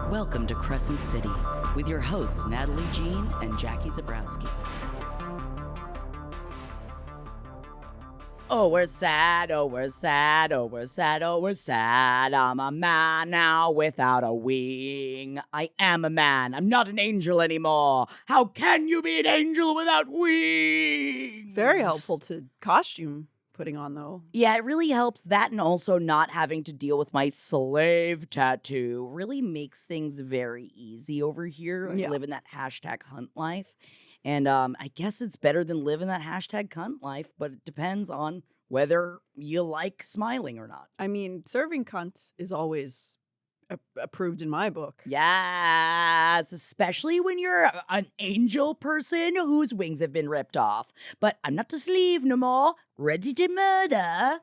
Welcome to Crescent City with your hosts Natalie Jean and Jackie Zabrowski. Oh, we're sad, oh, we're sad, oh, we're sad, oh, we're sad. I'm a man now without a wing. I am a man. I'm not an angel anymore. How can you be an angel without wings? Very helpful to costume putting on, though. Yeah, it really helps. That, and also not having to deal with my slave tattoo really makes things very easy over here. I live in that hashtag hunt life. And I guess it's better than living that hashtag cunt life, but it depends on whether you like smiling or not. I mean, serving cunt is always approved in my book. Yes, especially when you're an angel person whose wings have been ripped off. But I'm not a slave no more, ready to murder.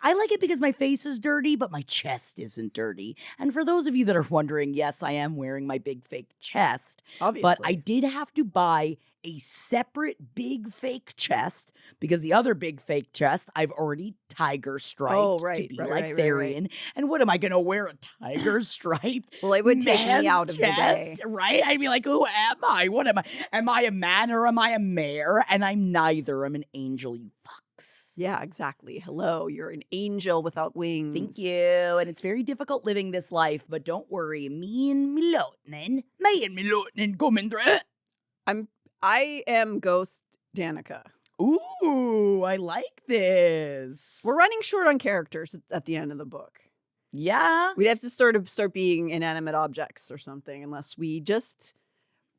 I like it because my face is dirty, but my chest isn't dirty. And for those of you that are wondering, yes, I am wearing my big fake chest. Obviously. But I did have to buy a separate big fake chest because the other big fake chest I've already tiger striped to be like Therian. And what am I going to wear, a tiger striped? Well, it would take me out of the day. Right? I'd be like, who am I? What am I? Am I a man or am I a mare? And I'm neither. I'm an angel, you fucks. Yeah, exactly. Hello, you're an angel without wings. Thank you. And it's very difficult living this life, but don't worry. Me and Milotnin coming through. I am Ghost Danica. Ooh, I like this. We're running short on characters at the end of the book. Yeah. We'd have to start being inanimate objects or something, unless we just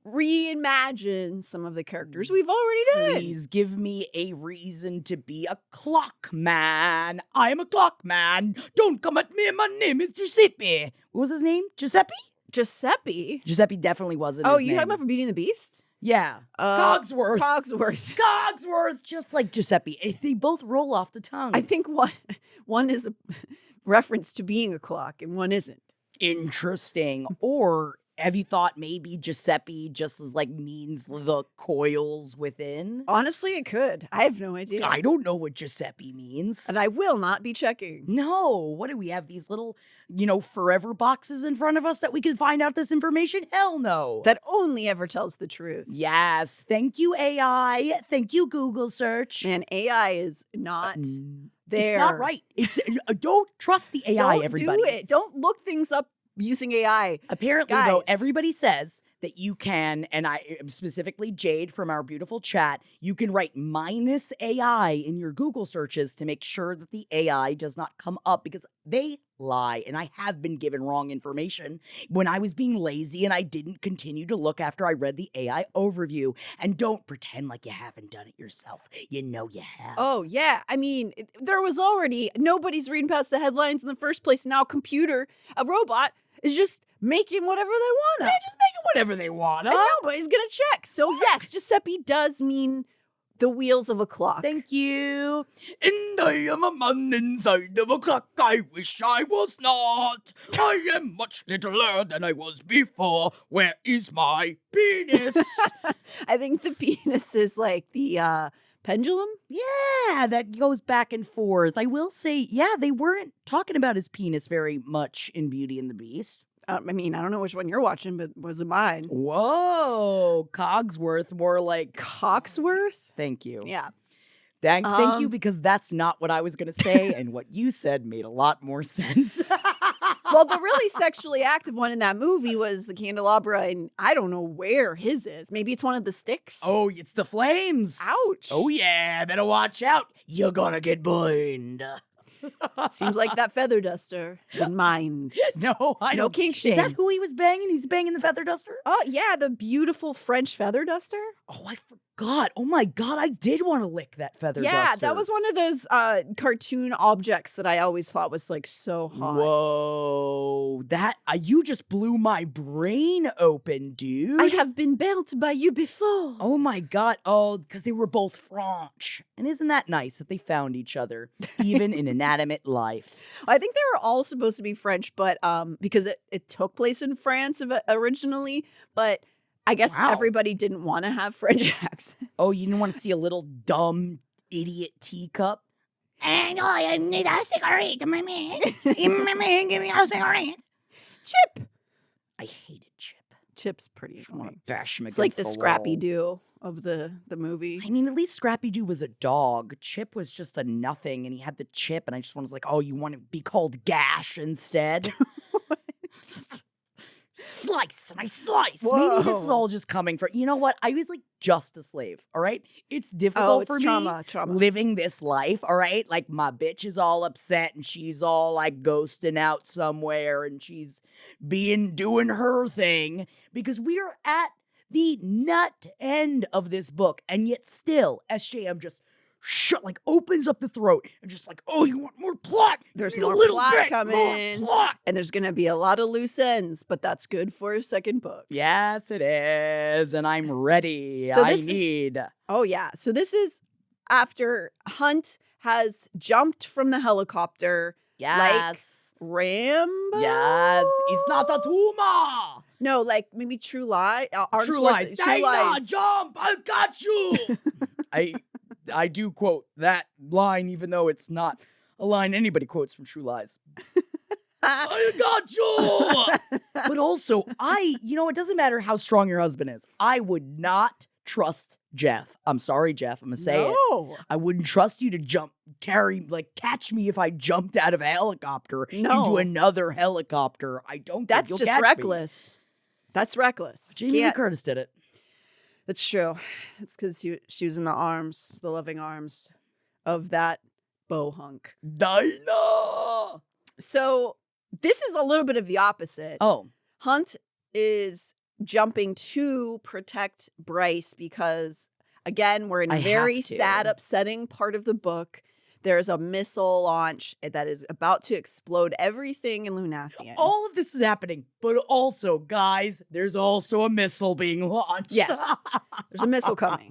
reimagine some of the characters we've already done. Please give me a reason to be a clock man. I'm a clock man. Don't come at me. My name is Giuseppe. What was his name? Giuseppe? Giuseppe? Giuseppe definitely wasn't Oh, his name. you talking about from Beauty and the Beast? Yeah. Cogsworth. Cogsworth. Just like Giuseppe. They both roll off the tongue. I think one is a reference to being a clock and one isn't. Interesting. Or have you thought maybe Giuseppe just as like means the coils within? Honestly, it could. I have no idea. I don't know what Giuseppe means. And I will not be checking. No. What do we have? These little, forever boxes in front of us that we can find out this information? Hell no. That only ever tells the truth. Yes. Thank you, AI. Thank you, Google search. Man, AI is not there. It's not right. It's don't trust the AI, everybody. Don't do it. Don't look things up using AI. Apparently, though, everybody says that you can, and I specifically Jade from our beautiful chat, you can write -AI in your Google searches to make sure that the AI does not come up because they lie. And I have been given wrong information when I was being lazy and I didn't continue to look after I read the AI overview. And don't pretend like you haven't done it yourself. You know you have. Oh, yeah. I mean, there was already, nobody's reading past the headlines in the first place. Now a robot, is just making whatever they want. They're just making whatever they want. And nobody's going to check. So yes, Giuseppe does mean the wheels of a clock. Thank you. And I am a man inside of a clock. I wish I was not. I am much littler than I was before. Where is my penis? I think the penis is like the pendulum? Yeah, that goes back and forth. I will say, they weren't talking about his penis very much in Beauty and the Beast. I mean, I don't know which one you're watching, but was it mine? Whoa, Cogsworth, more like Cogsworth? Thank you. Yeah. Thank you, because that's not what I was going to say, and what you said made a lot more sense. Well, the really sexually active one in that movie was the candelabra, and I don't know where his is. Maybe it's one of the sticks. Oh, it's the flames. Ouch. Oh, yeah, better watch out. You're gonna get burned. Seems like that feather duster didn't mind. No, I don't. No kink shame. Is that who he was banging? He's banging the feather duster? Oh, yeah, the beautiful French feather duster. Oh, I forgot. Oh, my God, I did want to lick that feather duster. Yeah, that was one of those cartoon objects that I always thought was like so hot. Whoa, that you just blew my brain open, dude. I have been burnt by you before. Oh, my God. Oh, because they were both French. And isn't that nice that they found each other, even in inanimate life? I think they were all supposed to be French, but because it took place in France originally, but I guess everybody didn't want to have French accents. Oh, you didn't want to see a little dumb idiot teacup? And I need a cigarette, my man. Give me a cigarette. Chip, I hated Chip. Chip's pretty I want annoying. to bash him It's against like the wall. Scrappy Doo of the movie. I mean, at least Scrappy Doo was a dog. Chip was just a nothing, and he had the chip, and I just was like, oh, you want to be called Gash instead? Slice, and I slice. Maybe this is Whoa. all just coming from, you know what? I was like just a slave, all right? It's difficult it's for trauma. me living this life, all right? Like, my bitch is all upset, and she's all like ghosting out somewhere, and she's doing her thing, because we are at the nut end of this book, and yet still, SJM just opens up the throat and just like, oh, you want more plot? There's More plot coming. More plot. And there's going to be a lot of loose ends, but that's good for a second book. Yes, it is. And I'm ready. So Oh, yeah. So this is after Hunt has jumped from the helicopter. Yes. Like Rambo? Yes. It's not a tumor. No, like maybe True Lie. True Lies. Dana, jump. I got you. I do quote that line, even though it's not a line anybody quotes from True Lies. I got you! But also, it doesn't matter how strong your husband is. I would not trust Jeff. I'm sorry, Jeff. I'm going to say it. I wouldn't trust you to catch me if I jumped out of a helicopter into another helicopter. I don't That's think just you'll catch reckless. Me. That's reckless. Jamie Lee Curtis did it. That's true. It's because she was in the loving arms of that bow hunk. Dinah! So this is a little bit of the opposite. Oh. Hunt is jumping to protect Bryce because, again, we're in a very sad, upsetting part of the book. There's a missile launch that is about to explode everything in Lunathian. All of this is happening, but also, guys, there's also a missile being launched. Yes, there's a missile coming.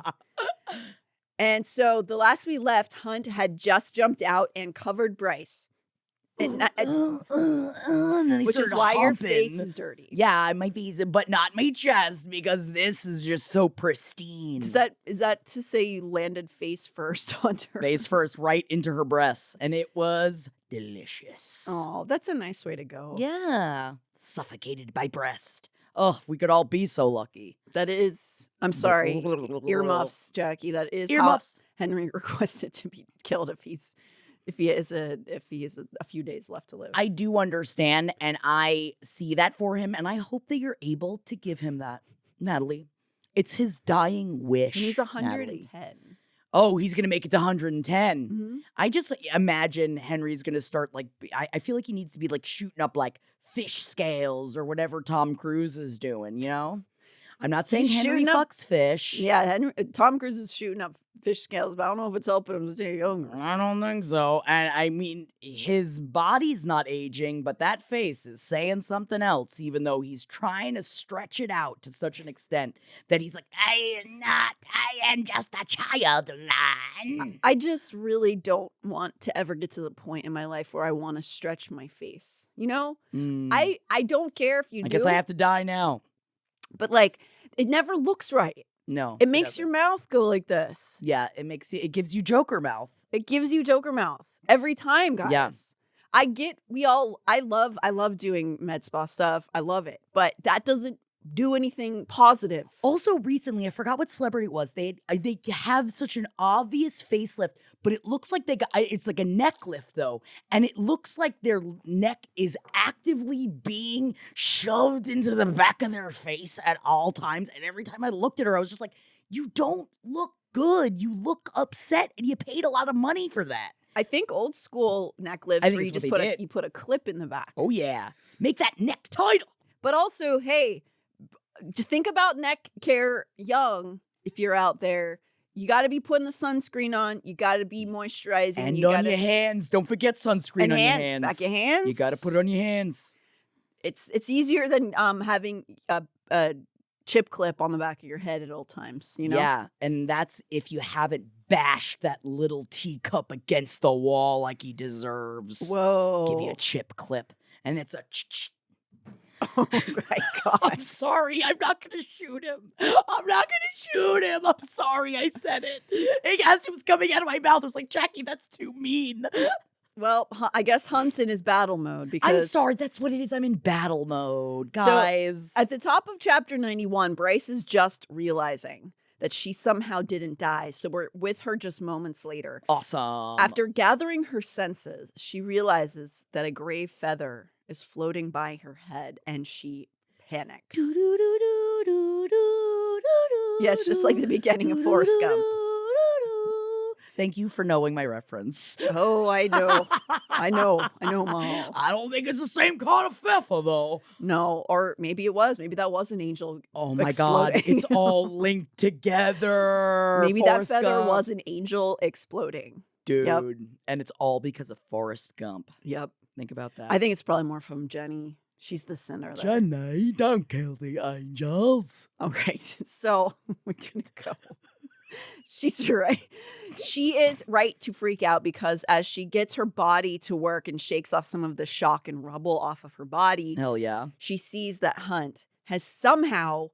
And so the last we left, Hunt had just jumped out and covered Bryce. And which is why your face is dirty. Yeah, my face, but not my chest, because this is just so pristine. Is that to say you landed face first on her? Face first, right into her breasts, and it was delicious. Oh, that's a nice way to go. Yeah, suffocated by breast. Oh, we could all be so lucky. That is, I'm sorry, earmuffs, Jackie. That is earmuffs. How Henry requested to be killed if he has a few days left to live. I do understand, and I see that for him, and I hope that you're able to give him that, Natalie. It's his dying wish. He's 110. Natalie. Oh, he's gonna make it to 110. Mm-hmm. I just imagine Henry's gonna start I feel like he needs to be shooting up fish scales or whatever Tom Cruise is doing. You know, I'm not saying Henry fucks fish. Yeah, Tom Cruise is shooting up fish scales, but I don't know if it's helping him to stay younger. I don't think so. And I mean, his body's not aging, but that face is saying something else, even though he's trying to stretch it out to such an extent that he's like, I am just a child, man. I just really don't want to ever get to the point in my life where I want to stretch my face. You know? I don't care if you do. I guess I have to die now. But it never looks right. No. It makes your mouth go like this. Yeah, it gives you Joker mouth. It gives you Joker mouth every time, guys. Yeah. I love doing med spa stuff. I love it. But that doesn't do anything positive. Also, recently, I forgot what celebrity it was. They have such an obvious facelift, but it looks like it's like a neck lift though, and it looks like their neck is actively being shoved into the back of their face at all times. And every time I looked at her, I was just like, "You don't look good. You look upset, and you paid a lot of money for that." I think old school neck lifts where you just put a clip in the back. Oh yeah, make that neck tighter. But also, hey. To think about neck care young, if you're out there, you got to be putting the sunscreen on. You got to be moisturizing. And on your hands. Don't forget sunscreen on your hands. Back your hands. You got to put it on your hands. It's easier than having a chip clip on the back of your head at all times, you know? Yeah, and that's if you haven't bashed that little teacup against the wall like he deserves. Whoa. Give you a chip clip. And it's a ch-ch. Oh my God. I'm sorry. I'm not going to shoot him. I'm sorry I said it. As it was coming out of my mouth, I was like, Jackie, that's too mean. Well, I guess Hunt's in his battle mode because... I'm sorry, that's what it is. I'm in battle mode, guys. So, at the top of chapter 91, Bryce is just realizing that she somehow didn't die. So we're with her just moments later. Awesome. After gathering her senses, she realizes that a gray feather is floating by her head and she panics. Yeah, it's just like the beginning of Forrest Gump. Thank you for knowing my reference. Oh, I know. I know, Mo. I don't think it's the same kind of feather, though. No, or maybe it was. Maybe that was an angel. Oh my exploding. God, it's all linked together. Maybe Forrest that feather Gump. was an angel exploding. Dude, Yep. And it's all because of Forrest Gump. Yep. Think about that. I think it's probably more from Jenny. She's the sinner there. Jenny, don't kill the angels. All right, so we're gonna go. She's right. She is right to freak out because as she gets her body to work and shakes off some of the shock and rubble off of her body, Hell yeah. she sees that Hunt has somehow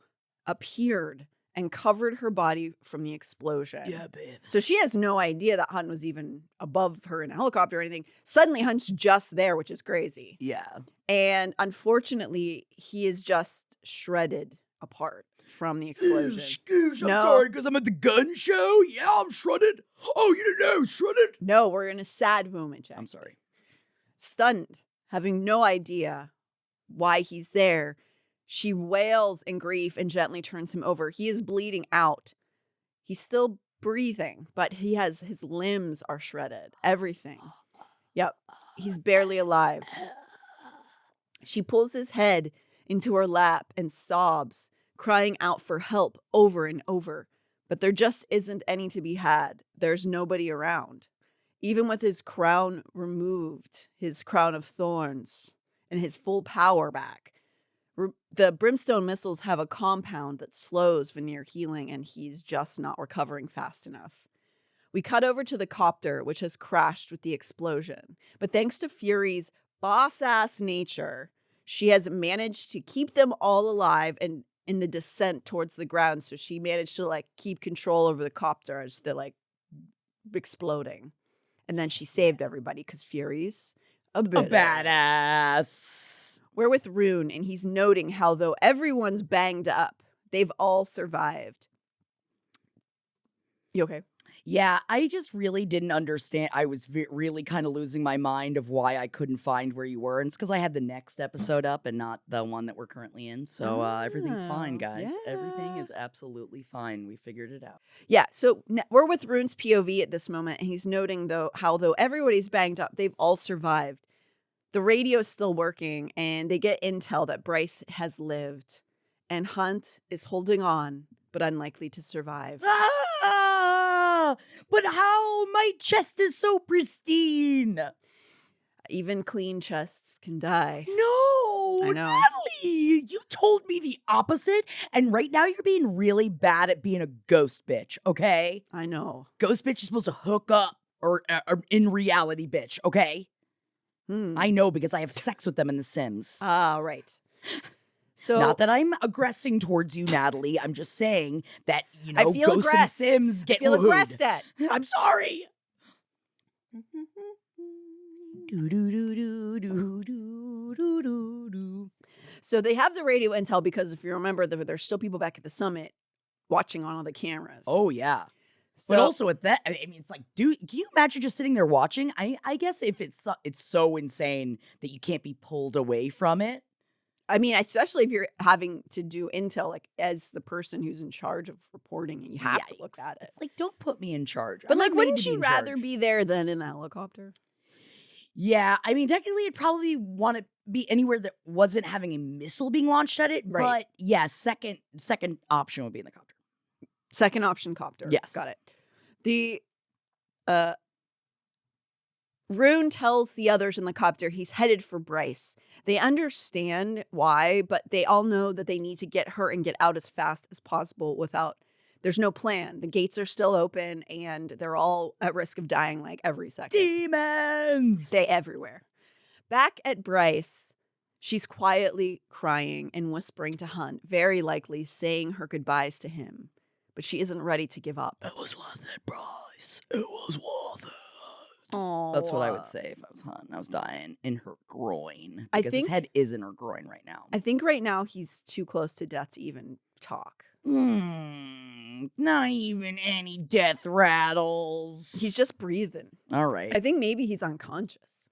appeared and covered her body from the explosion. Yeah, babe. So she has no idea that Hunt was even above her in a helicopter or anything. Suddenly, Hunt's just there, which is crazy. Yeah. And unfortunately, he is just shredded apart from the explosion. Excuse, I'm No. sorry, because I'm at the gun show. Yeah, I'm shredded. Oh, you didn't know, shredded? No, we're in a sad moment, Jack. I'm sorry. Stunned, having no idea why he's there, she wails in grief and gently turns him over. He is bleeding out. He's still breathing, but his limbs are shredded. Everything. Yep. He's barely alive. She pulls his head into her lap and sobs, crying out for help over and over. But there just isn't any to be had. There's nobody around. Even with his crown removed, his crown of thorns, and his full power back, the brimstone missiles have a compound that slows Veneer healing, and he's just not recovering fast enough. We cut over to the copter, which has crashed with the explosion. But thanks to Fury's boss-ass nature, she has managed to keep them all alive and in the descent towards the ground. So she managed to keep control over the copter as they're exploding. And then she saved everybody because Fury's a badass. We're with Rune, and he's noting how though everyone's banged up, they've all survived. You okay? Yeah, I just really didn't understand. I was really kind of losing my mind of why I couldn't find where you were. And it's because I had the next episode up and not the one that we're currently in. So everything's fine, guys. Yeah. Everything is absolutely fine. We figured it out. Yeah, so we're with Rune's POV at this moment, and he's noting how though everybody's banged up, they've all survived. The radio's still working, and they get intel that Bryce has lived, and Hunt is holding on, but unlikely to survive. Ah, but how? My chest is so pristine. Even clean chests can die. No, I know. Natalie, you told me the opposite, and right now you're being really bad at being a ghost bitch, okay? I know. Ghost bitch is supposed to hook up, or in reality bitch, okay? I know because I have sex with them in The Sims. Ah, right. So not that I'm aggressing towards you, Natalie. I'm just saying that, I feel ghosts aggressed. and Sims get I feel wooed. aggressed at. I'm sorry. Do, do, do, do, do, do, do, do, do. So they have the radio intel because if you remember, there's still people back at the summit watching on all the cameras. Oh, yeah. So, But also at that, I mean, it's like, dude, can you imagine just sitting there watching? I guess if it's so insane that you can't be pulled away from it. I mean, especially if you're having to do intel, as the person who's in charge of reporting, and you have to look at it. It's like, don't put me in charge. But I'm not made wouldn't to be you in rather charge. be there than in the helicopter? Yeah, I mean, technically, I'd probably want to be anywhere that wasn't having a missile being launched at it. Right. But yeah, second option would be in the copter. Second option, copter. Yes. Got it. The Rune tells the others in the copter he's headed for Bryce. They understand why, but they all know that they need to get her and get out as fast as possible there's no plan. The gates are still open, and they're all at risk of dying every second. Demons! They everywhere. Back at Bryce, she's quietly crying and whispering to Hunt, very likely saying her goodbyes to him. But she isn't ready to give up. It was worth it, Bryce. It was worth it. Oh, That's what I would say if I was Hun. I was dying in her groin. I Because his think- head is in her groin right now. I think right now he's too close to death to even talk. Not even any death rattles. He's just breathing. All right. I think maybe he's unconscious.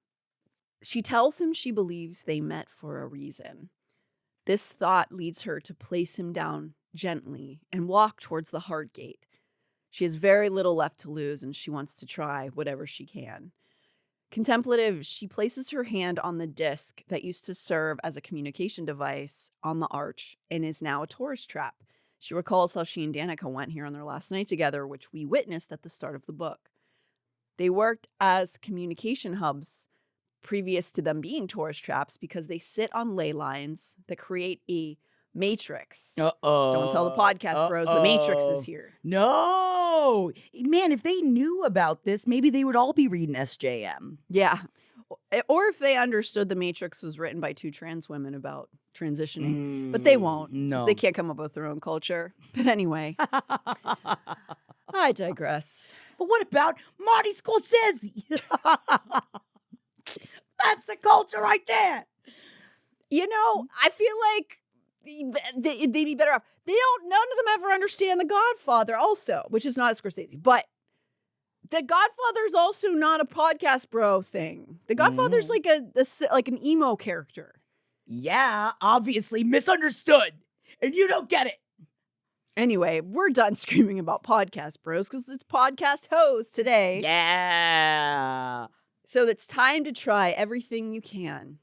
She tells him she believes they met for a reason. This thought leads her to place him down gently and walk towards the heart gate. She has very little left to lose, and she wants to try whatever she can. Contemplative, she places her hand on the disc that used to serve as a communication device on the arch and is now a tourist trap. She recalls how she and Danica went here on their last night together, which we witnessed at the start of the book. They worked as communication hubs previous to them being tourist traps because they sit on ley lines that create a matrix. Uh-oh. Don't tell the podcast bros, the matrix is here. No. Man, if they knew about this, maybe they would all be reading SJM. Yeah. Or if they understood the Matrix was written by two trans women about transitioning. But they won't. No. They can't come up with their own culture. But anyway, I digress. But what about Marty Scorsese? That's the culture right there. You know, I feel like they'd be better off. None of them ever understand The Godfather also, which is not a Scorsese. But The Godfather's also not a podcast bro thing. The Godfather's like like an emo character. Yeah, obviously misunderstood. And you don't get it. Anyway, we're done screaming about podcast bros because it's podcast hoes today. Yeah. So it's time to try everything you can.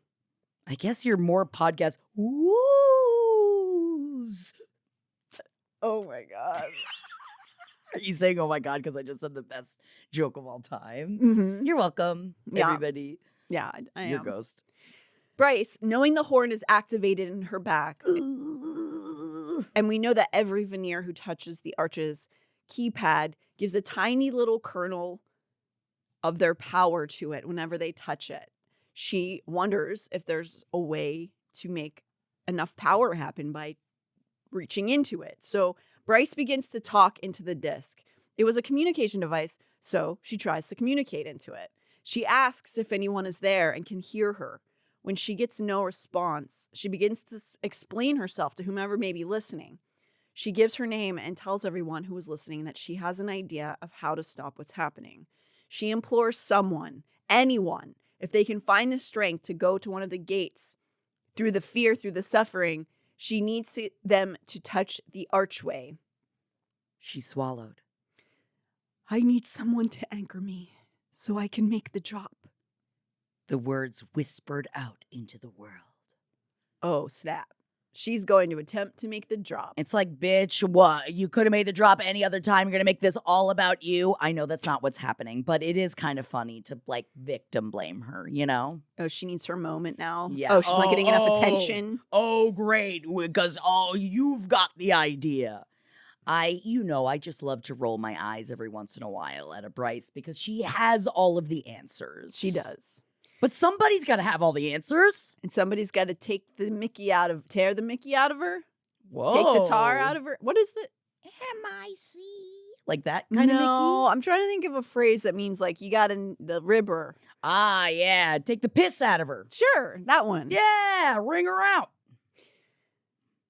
I guess you're more podcast woos. Oh my God. Are you saying, oh my God, because I just said the best joke of all time? Mm-hmm. You're welcome, Yeah. everybody. Yeah, I am. You're ghost. Bryce, knowing the horn is activated in her back, and we know that every veneer who touches the arch's keypad gives a tiny little kernel of their power to it whenever they touch it. She wonders if there's a way to make enough power happen by reaching into it. So Bryce begins to talk into the disc. It was a communication device, so she tries to communicate into it. She asks if anyone is there and can hear her. When she gets no response, she begins to explain herself to whomever may be listening. She gives her name and tells everyone who is listening that she has an idea of how to stop what's happening. She implores someone, anyone, if they can find the strength to go to one of the gates through the fear, through the suffering, she needs them to touch the archway. She swallowed. I need someone to anchor me so I can make the drop. The words whispered out into the world. Oh, snap. She's going to attempt to make the drop. It's like, bitch, what? You could have made the drop any other time. You're going to make this all about you. I know that's not what's happening, but it is kind of funny to, like, victim blame her, you know? Oh, she needs her moment now? Yeah. Oh, she's not getting enough attention? Oh, great. Because, you've got the idea. I just love to roll my eyes every once in a while at a Bryce because she has all of the answers. She does. But somebody's got to have all the answers. And somebody's got to tear the Mickey out of her. Whoa. Take the tar out of her. What is the M-I-C? Like that kind of Mickey? No, I'm trying to think of a phrase that means like you got the ribber. Ah, yeah. Take the piss out of her. Sure, that one. Yeah, ring her out.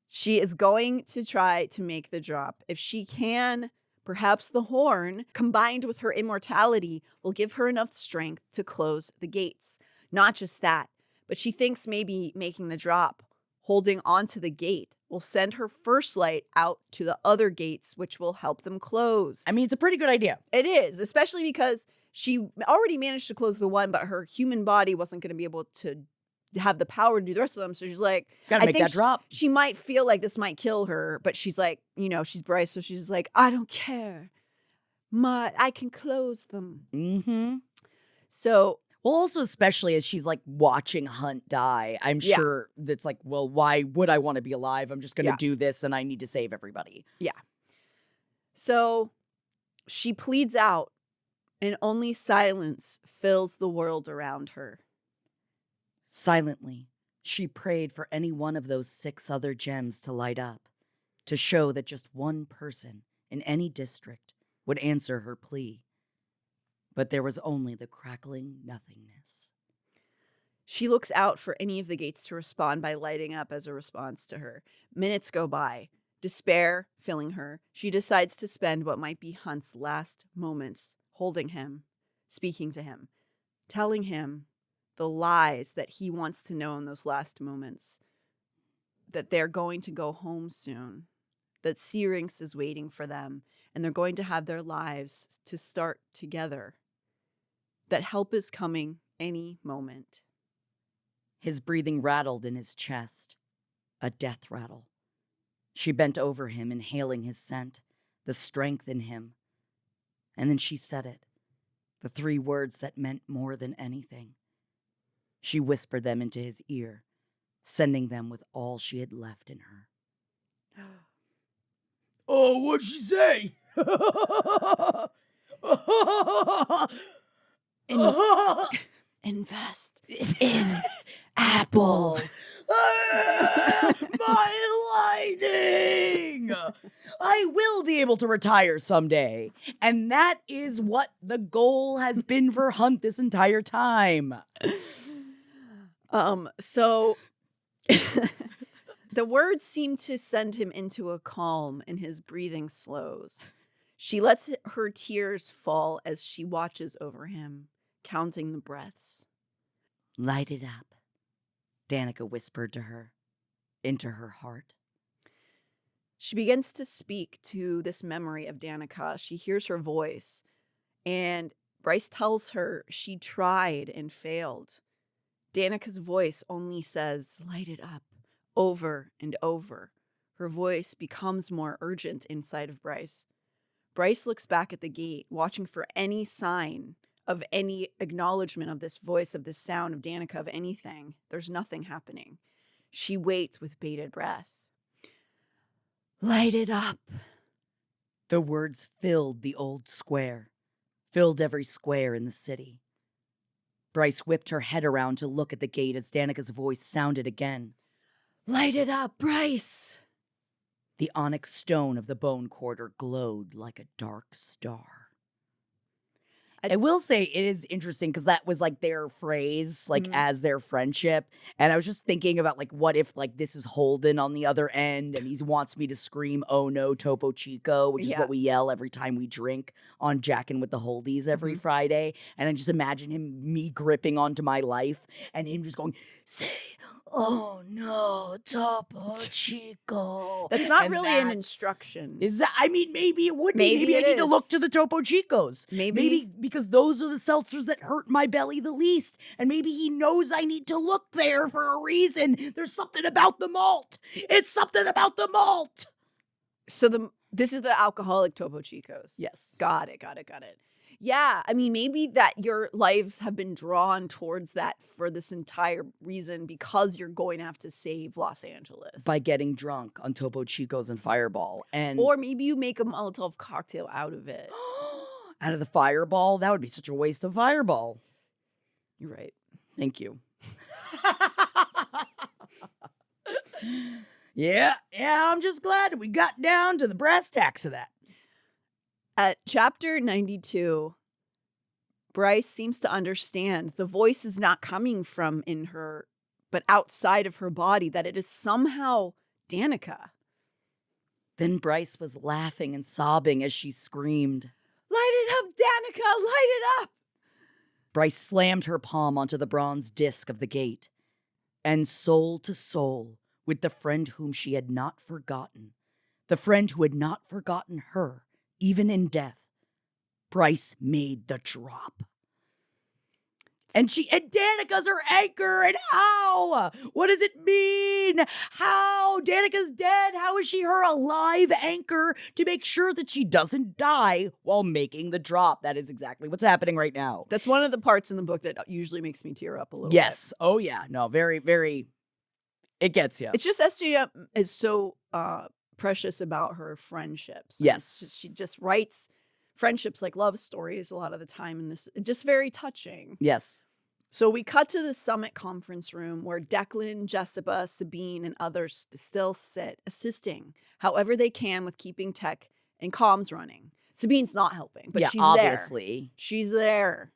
She is going to try to make the drop. If she can, perhaps the horn, combined with her immortality, will give her enough strength to close the gates. Not just that, but she thinks maybe making the drop, holding onto the gate, will send her first light out to the other gates, which will help them close. I mean, it's a pretty good idea. It is, especially because she already managed to close the one, but her human body wasn't going to be able to have the power to do the rest of them. So she's like, gotta make that drop. She might feel like this might kill her, but she's like, she's Bryce, so she's like, I don't care. I can close them. Mm-hmm. So, well, also especially as she's like watching Hunt die, I'm sure that's like, well, why would I want to be alive? I'm just going to do this, and I need to save everybody. Yeah. So she pleads out, and only silence fills the world around her. Silently, she prayed for any one of those 6 other gems to light up, to show that just one person in any district would answer her plea. But there was only the crackling nothingness. She looks out for any of the gates to respond by lighting up as a response to her. Minutes go by. Despair filling her, she decides to spend what might be Hunt's last moments holding him, speaking to him, telling him the lies that he wants to know in those last moments, that they're going to go home soon, that Syrinx is waiting for them, and they're going to have their lives to start together, that help is coming any moment. His breathing rattled in his chest, a death rattle. She bent over him, inhaling his scent, the strength in him. And then she said it, the 3 words that meant more than anything. She whispered them into his ear, sending them with all she had left in her. Oh, what'd she say? Invest in Apple. My lightning! I will be able to retire someday. And that is what the goal has been for Hunt this entire time. So the words seem to send him into a calm, and his breathing slows. She lets her tears fall as she watches over him, counting the breaths. Light it up, Danica whispered to her, into her heart. She begins to speak to this memory of Danica. She hears her voice, and Bryce tells her she tried and failed. Danica's voice only says, light it up, over and over. Her voice becomes more urgent inside of Bryce. Bryce looks back at the gate, watching for any sign of any acknowledgement of this voice, of this sound of Danica, of anything. There's nothing happening. She waits with bated breath. Light it up. The words filled the old square, filled every square in the city. Bryce whipped her head around to look at the gate as Danica's voice sounded again. Light it up, Bryce. The onyx stone of the bone quarter glowed like a dark star. I will say it is interesting because that was like their phrase, like as their friendship. And I was just thinking about like, what if like this is Holden on the other end and he wants me to scream, oh no, Topo Chico, which is what we yell every time we drink on Jackin' with the Holdies every Friday. And I just imagine me gripping onto my life and him just going, say, oh no, Topo Chico. That's not really an instruction. Is that? I mean, maybe it would be. Maybe I need to look to the Topo Chicos. Maybe because those are the seltzers that hurt my belly the least. And maybe he knows I need to look there for a reason. There's something about the malt. It's something about the malt. So this is the alcoholic Topo Chicos. Yes. Got it. Yeah, I mean, maybe that your lives have been drawn towards that for this entire reason because you're going to have to save Los Angeles. By getting drunk on Topo Chicos and Fireball. Or maybe you make a Molotov cocktail out of it. Out of the Fireball? That would be such a waste of Fireball. You're right. Thank you. Yeah, I'm just glad we got down to the brass tacks of that. At chapter 92, Bryce seems to understand the voice is not coming from in her, but outside of her body, that it is somehow Danica. Then Bryce was laughing and sobbing as she screamed, Light it up, Danica, light it up! Bryce slammed her palm onto the bronze disc of the gate, and soul to soul with the friend whom she had not forgotten, the friend who had not forgotten her, even in death, Bryce made the drop. And Danica's her anchor, and how? What does it mean? How? Danica's dead. How is she her alive anchor to make sure that she doesn't die while making the drop? That is exactly what's happening right now. That's one of the parts in the book that usually makes me tear up a little bit. Oh yeah. No, very, very, it gets you. It's just SJ is so precious about her friendships. Yes. She just writes friendships like love stories a lot of the time, and this just very touching. Yes. So we cut to the summit conference room where Declan, Jessica, Sabine, and others still sit, assisting however they can with keeping tech and comms running. Sabine's not helping, but yeah, she's obviously. there. She's there.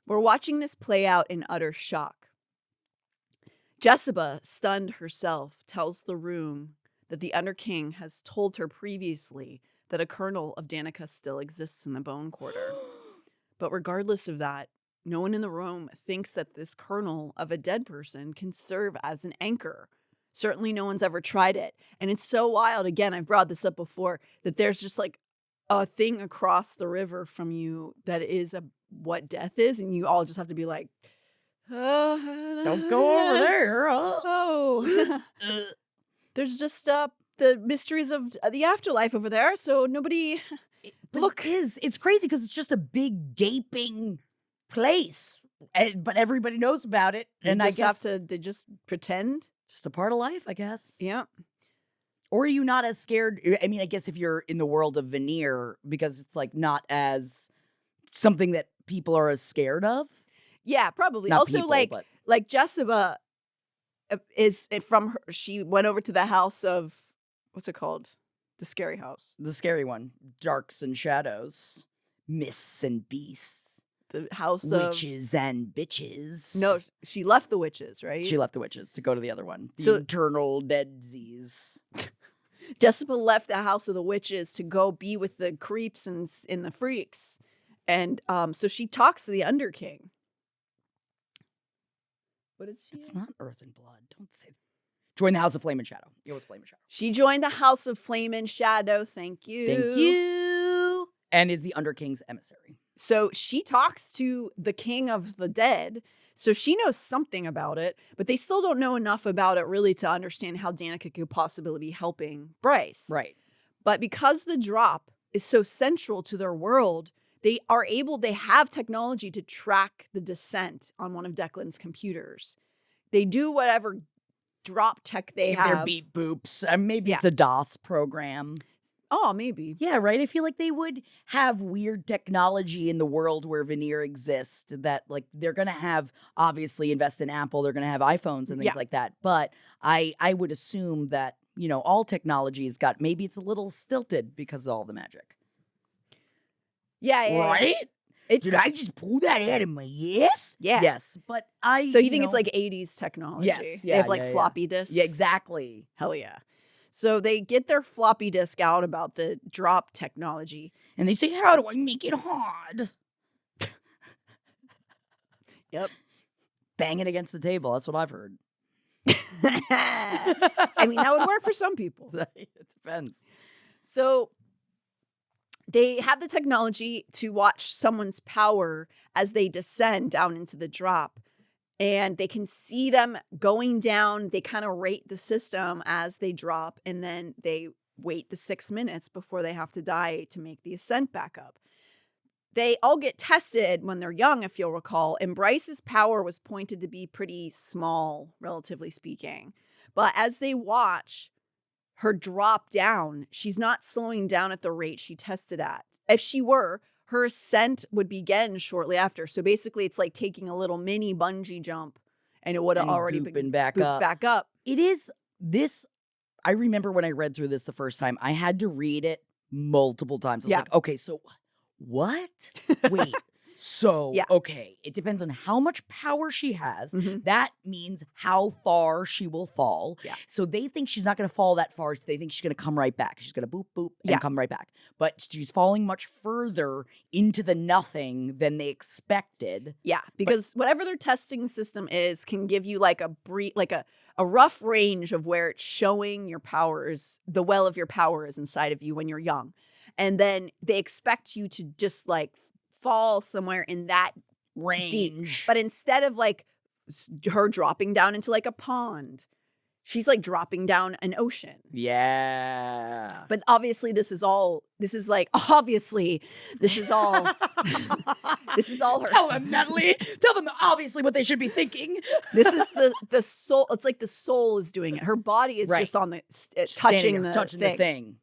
We're watching this play out in utter shock. Jessica, stunned herself, tells the room that the Underking has told her previously that a kernel of Danica still exists in the bone quarter. But regardless of that, no one in the room thinks that this kernel of a dead person can serve as an anchor. Certainly no one's ever tried it. And it's so wild, again, I've brought this up before, that there's just like a thing across the river from you that is what death is, and you all just have to be like, don't go over there. Oh. There's just the mysteries of the afterlife over there, so nobody... Look, it's crazy because it's just a big gaping place, but everybody knows about it, and I guess they just pretend. Just a part of life, I guess. Yeah. Or are you not as scared? I mean, I guess if you're in the world of veneer, because it's like not as something that people are as scared of. Yeah, probably. Not Also, people, like Jessica is from her. She went over to the house of, what's it called? The scary house. The scary one. Darks and shadows. Mists and beasts. The house of witches and bitches. No, she left the witches, right? She left the witches to go to the other one. The eternal deadsies. Jessica left the house of the witches to go be with the creeps and the freaks. And so she talks to the Underking. What did she? It's not Earth and Blood. Don't say that. Join the House of Flame and Shadow. It was Flame and Shadow. She joined the House of Flame and Shadow. Thank you. Thank you. And is the Underking's emissary. So she talks to the king of the dead. So she knows something about it, but they still don't know enough about it really to understand how Danica could possibly be helping Bryce. Right. But because the drop is so central to their world, they have technology to track the descent on one of Declan's computers. They do whatever drop tech they have. Their beep boops. Maybe it's a DOS program. Oh, maybe. Yeah, right? I feel like they would have weird technology in the world where veneer exists that, like, they're going to have, obviously, invest in Apple. They're going to have iPhones and things like that. But I would assume that, all technology has got, maybe it's a little stilted because of all the magic. Yeah. Right? Did I just pull that out of my ass? Yeah. Yes, but So you think it's like 80s technology? Yes. Yeah, they have like floppy disks? Yeah, exactly. Hell yeah. So they get their floppy disk out about the drop technology. And they say, how do I make it hard? Yep. Bang it against the table. That's what I've heard. I mean, that would work for some people. It depends. So they have the technology to watch someone's power as they descend down into the drop. And they can see them going down. They kind of rate the system as they drop. And then they wait the 6 minutes before they have to die to make the ascent back up. They all get tested when they're young, if you'll recall. And Bryce's power was pointed to be pretty small, relatively speaking. But as they watch her drop down, she's not slowing down at the rate she tested at. If she were, her ascent would begin shortly after. So basically, it's like taking a little mini bungee jump, and it would have already been back up. It is this. I remember when I read through this the first time, I had to read it multiple times. I was like, okay, so what? Wait. So, okay, it depends on how much power she has. Mm-hmm. That means how far she will fall. Yeah. So they think she's not going to fall that far. They think she's going to come right back. She's going to boop, boop, and come right back. But she's falling much further into the nothing than they expected. Yeah, because whatever their testing system is can give you like a rough range of where it's showing your powers, the well of your power is inside of you when you're young. And then they expect you to just like fall somewhere in that range. Deep. But instead of like her dropping down into like a pond, she's like dropping down an ocean. Yeah. But obviously this is all her. Tell them, Natalie. Tell them obviously what they should be thinking. This is the soul. It's like the soul is doing it. Her body is just on the touching the thing.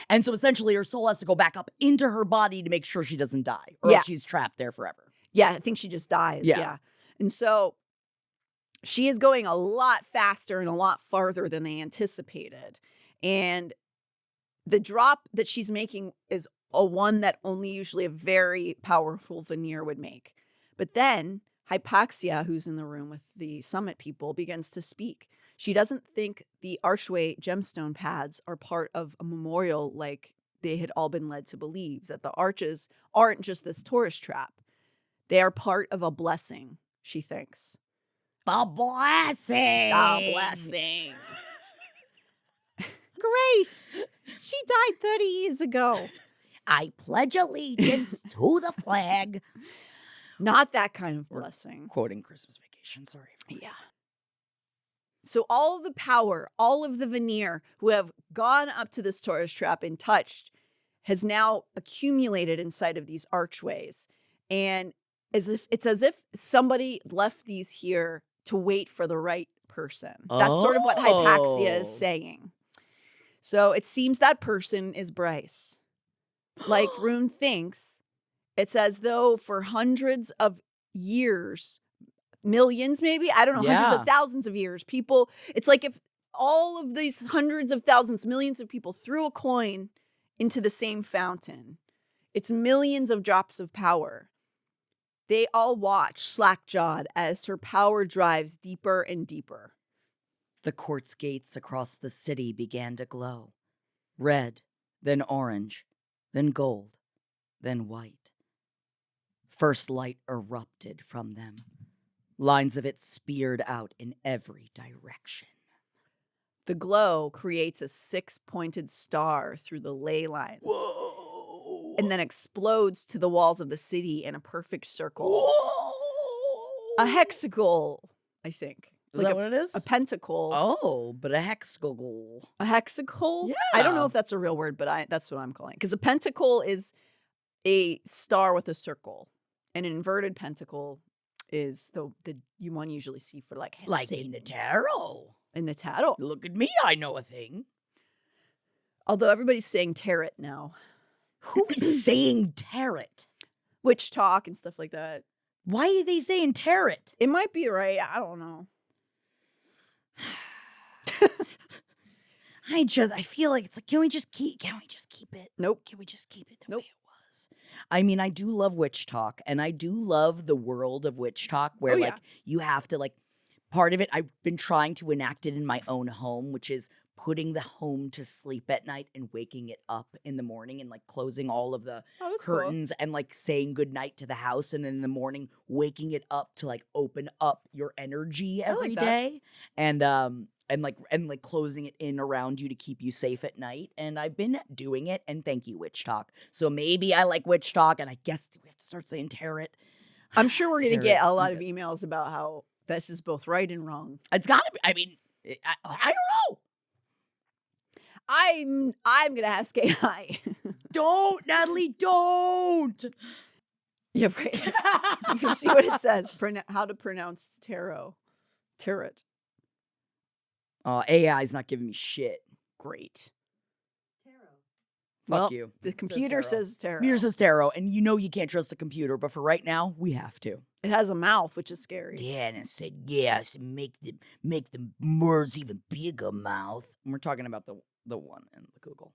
And so essentially her soul has to go back up into her body to make sure she doesn't die. Or else she's trapped there forever. Yeah, I think she just dies. Yeah. And so she is going a lot faster and a lot farther than they anticipated. And the drop that she's making is a one that only usually a very powerful veneer would make. But then Hypaxia, who's in the room with the summit people, begins to speak. She doesn't think the archway gemstone pads are part of a memorial like they had all been led to believe, that the arches aren't just this tourist trap. They are part of a blessing, she thinks. The blessing. The blessing. Grace, she died 30 years ago. I pledge allegiance to the flag. Not that kind of blessing. Quoting Christmas Vacation, sorry. Yeah. So all of the power, all of the veneer who have gone up to this tourist trap and touched has now accumulated inside of these archways. And it's as if somebody left these here to wait for the right person. That's sort of what Hypaxia is saying. So it seems that person is Bryce. Like Rune thinks, it's as though for hundreds of years, millions maybe, I don't know, hundreds of thousands of years, people, it's like if all of these hundreds of thousands, millions of people threw a coin into the same fountain. It's millions of drops of power. They all watch slack-jawed as her power drives deeper and deeper. The quartz gates across the city began to glow. Red, then orange, then gold, then white. First light erupted from them. Lines of it speared out in every direction. The glow creates a 6-pointed star through the ley lines. Whoa! And then explodes to the walls of the city in a perfect circle. Whoa! A hexagon, I think. Is that what it is? A pentacle. Oh, but a hexagon. A hexagon? Yeah. I don't know if that's a real word, but that's what I'm calling it. Because a pentacle is a star with a circle. And an inverted pentacle is the you one usually see for like in the tarot. In the tarot. Look at me, I know a thing. Although everybody's saying tarot now. Who is saying tarot? Witch talk and stuff like that. Why are they saying tarot? It might be right. I don't know. I feel like it's like, can we just keep it? Nope. Can we just keep it the way it was? I mean, I do love witch talk, and I do love the world of witch talk where you have to part of it, I've been trying to enact it in my own home, which is putting the home to sleep at night and waking it up in the morning and closing all of the curtains and saying goodnight to the house, and then in the morning waking it up to open up your energy every day and closing it in around you to keep you safe at night. And I've been doing it, and thank you, witch talk. So maybe I like witch talk, and I guess we have to start saying tarot. I'm sure we're going to get a lot of emails about how this is both right and wrong. It's got to be. I mean, I don't know. I'm going to ask AI. Don't, Natalie, don't. Yeah, right. You can see what it says. How to pronounce tarot. Tarot. AI is not giving me shit. Great. Fuck you. The computer says tarot. Computer says tarot, and you can't trust a computer, but for right now, we have to. It has a mouth, which is scary. Yeah, and it said, make the words even bigger mouth. And we're talking about the one in the Google.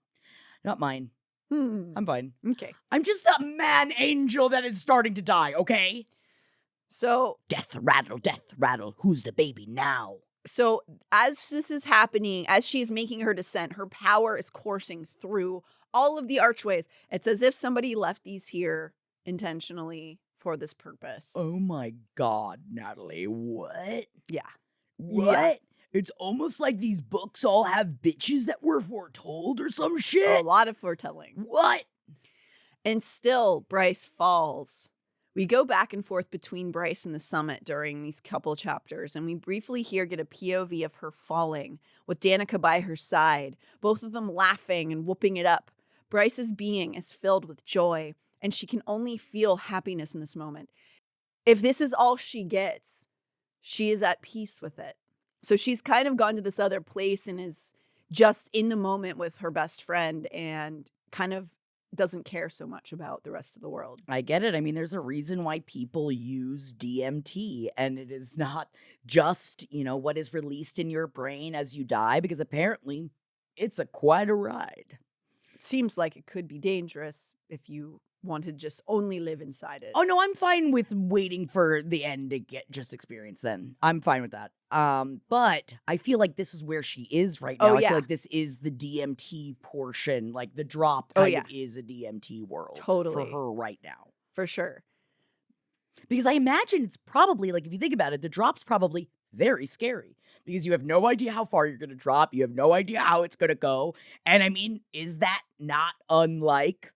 Not mine. I'm fine. Okay. I'm just a man angel that is starting to die, okay? So. Death rattle. Who's the baby now? So as this is happening, as she is making her descent, her power is coursing through all of the archways. It's as if somebody left these here intentionally for this purpose. Oh my God, Natalie. What? Yeah. What? Yeah. It's almost like these books all have bitches that were foretold or some shit. A lot of foretelling. What? And still, Bryce falls. We go back and forth between Bryce and the summit during these couple chapters, and we briefly get a POV of her falling, with Danica by her side, both of them laughing and whooping it up. Bryce's being is filled with joy, and she can only feel happiness in this moment. If this is all she gets, she is at peace with it. So she's kind of gone to this other place and is just in the moment with her best friend and kind of doesn't care so much about the rest of the world. I get it. I mean, there's a reason why people use DMT, and it is not just, what is released in your brain as you die, because apparently it's quite a ride. seems like it could be dangerous if you want to just only live inside it. Oh no, I'm fine with waiting for the end to get just experience then. I'm fine with that. But I feel like this is where she is right now. Oh, I yeah. feel like this is the DMT portion. Like the drop Oh, kind yeah. of is a DMT world Totally. for her right now. For sure. Because I imagine it's probably, like, if you think about it, the drop's probably very scary. Because you have no idea how far you're going to drop. You have no idea how it's going to go. And I mean, is that not unlike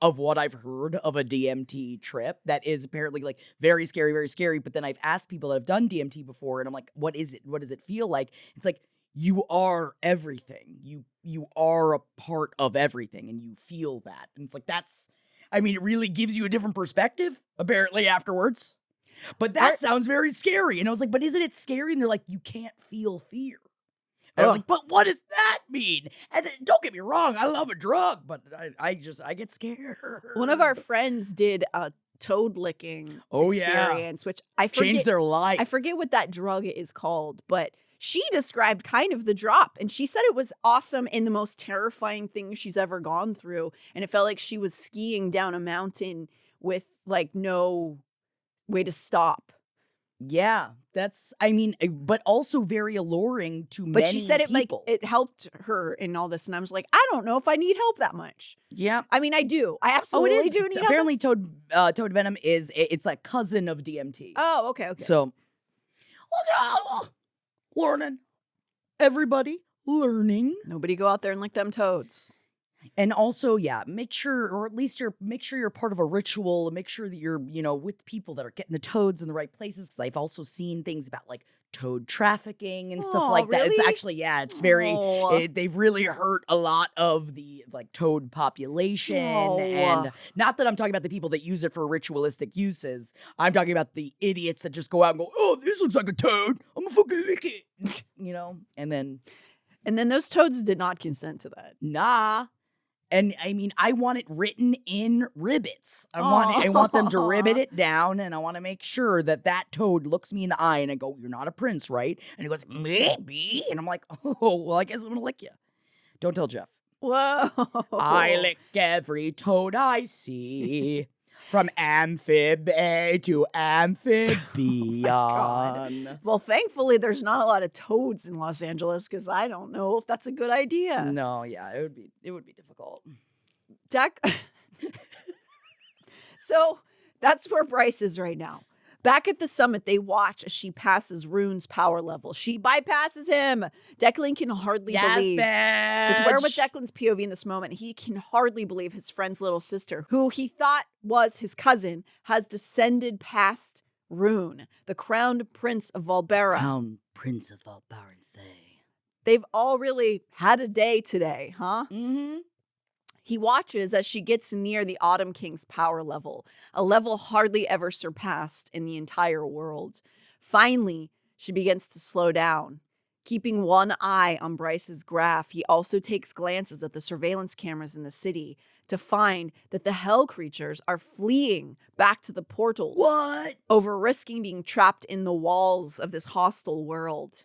of what I've heard of a DMT trip that is apparently like very scary, very scary. But then I've asked people that have done DMT before and I'm like, what is it? What does it feel like? It's like, you are everything. You are a part of everything and you feel that. And it's like, I mean, it really gives you a different perspective apparently afterwards. But that sounds very scary. And I was like, but isn't it scary? And they're like, you can't feel fear. And I was like, but what does that mean? And don't get me wrong, I love a drug, but I get scared. One of our friends did a toad licking experience, which I forget. Changed their life. I forget what that drug is called, but she described kind of the drop. And she said it was awesome and the most terrifying thing she's ever gone through. And it felt like she was skiing down a mountain with like no way to stop. Yeah, but also very alluring to many people. But she said it helped her in all this. And I was like, I don't know if I need help that much. Yeah. I mean, I do. I absolutely do need help. Apparently toad venom it's a cousin of DMT. Oh, okay. So, learning. Everybody learning. Nobody go out there and lick them toads. And also, yeah, make sure you're part of a ritual and make sure that you're, with people that are getting the toads in the right places. Because I've also seen things about like toad trafficking and stuff like that. Really? It's actually, it's very, they've really hurt a lot of the like toad population. And not that I'm talking about the people that use it for ritualistic uses. I'm talking about the idiots that just go out and go, oh, this looks like a toad. I'm gonna fucking lick it, and then those toads did not consent to that. Nah. And I mean, I want it written in ribbits. I want them to ribbit it down, and I want to make sure that toad looks me in the eye, and I go, "You're not a prince, right?" And he goes, "Maybe." And I'm like, "Oh, well, I guess I'm gonna lick you." Don't tell Jeff. Whoa! I lick every toad I see, from amphib A to amphibian. Oh, well, thankfully, there's not a lot of toads in Los Angeles because I don't know if that's a good idea. No, yeah, it would be difficult. So that's where Bryce is right now. Back at the summit, they watch as she passes Rune's power level. She bypasses him. Declan can hardly believe. Because we're with Declan's POV in this moment. He can hardly believe his friend's little sister, who he thought was his cousin, has descended past Rune, the crowned prince of Valbera. Crown prince of Valbera and Thay. They've all really had a day today, huh? Mm-hmm. He watches as she gets near the Autumn King's power level, a level hardly ever surpassed in the entire world. Finally, she begins to slow down. Keeping one eye on Bryce's graph, he also takes glances at the surveillance cameras in the city to find that the hell creatures are fleeing back to the portals. What? Over risking being trapped in the walls of this hostile world.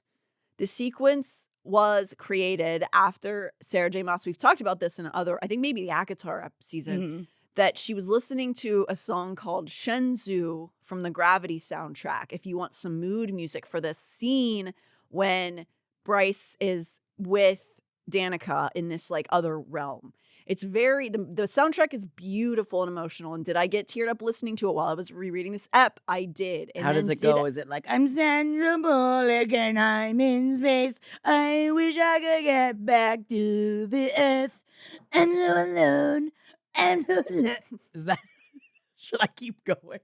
The sequence was created after Sarah J Maas. We've talked about this in other, I think maybe the Akatar season, that she was listening to a song called Shenzhou from the Gravity soundtrack. If you want some mood music for this scene when Bryce is with Danica in this like other realm. It's very, the soundtrack is beautiful and emotional. And did I get teared up listening to it while I was rereading this ep? I did. And how does it go? Is it like, I'm Sandra Bullock and I'm in space. I wish I could get back to the earth. And so alone. And is that, should I keep going?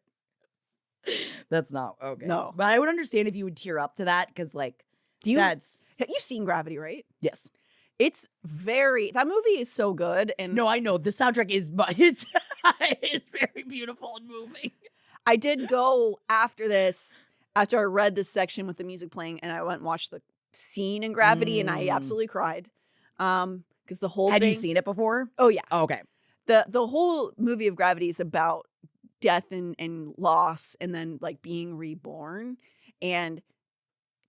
That's not, okay. No. But I would understand if you would tear up to that because like, you've seen Gravity, right? Yes. That movie is so good. And no, I know the soundtrack is, but it's very beautiful and moving. I did go after I read this section with the music playing, and I went and watched the scene in Gravity, and I absolutely cried. Because the whole Had thing. you seen it before? Oh yeah. Oh, okay. The whole movie of Gravity is about death and loss, and then like being reborn, and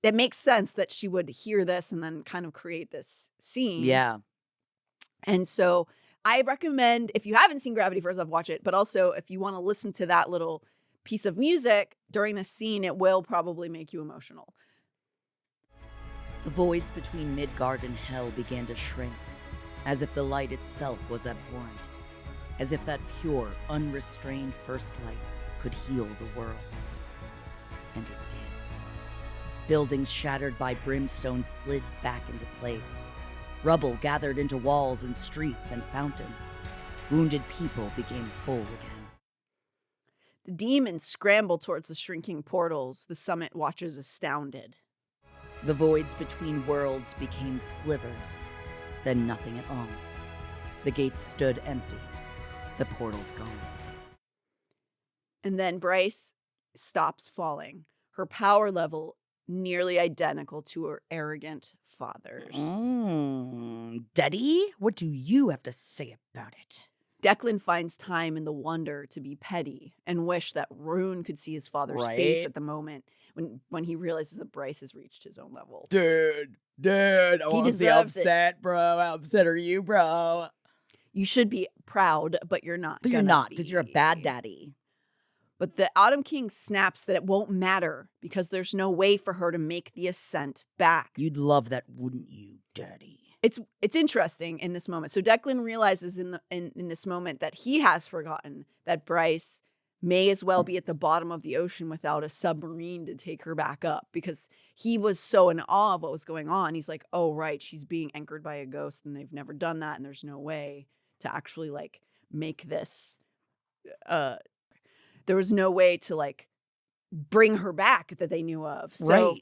it makes sense that she would hear this and then kind of create this scene. Yeah. And so I recommend, if you haven't seen Gravity, first off, watch it. But also, if you want to listen to that little piece of music during the scene, it will probably make you emotional. The voids between Midgard and Hell began to shrink, as if the light itself was abhorrent, as if that pure, unrestrained first light could heal the world. And it did. Buildings shattered by brimstone slid back into place. Rubble gathered into walls and streets and fountains. Wounded people became whole again. The demons scrambled towards the shrinking portals, the summit watchers astounded. The voids between worlds became slivers, then nothing at all. The gates stood empty, the portals gone. And then Bryce stops falling, her power level nearly identical to her arrogant father's. Daddy, what do you have to say about it? Declan finds time in the wonder to be petty and wish that Rune could see his father's face at the moment when he realizes that Bryce has reached his own level. Dude, I want to be upset, bro. How upset are you, bro? You should be proud, but you're not. But you're not, because you're a bad daddy. But the Autumn King snaps that it won't matter because there's no way for her to make the ascent back. You'd love that, wouldn't you, daddy? It's interesting in this moment. So Declan realizes in this moment that he has forgotten that Bryce may as well be at the bottom of the ocean without a submarine to take her back up, because he was so in awe of what was going on. He's like, oh, right, she's being anchored by a ghost and they've never done that. And there's no way to actually like make this. There was no way to like bring her back that they knew of. So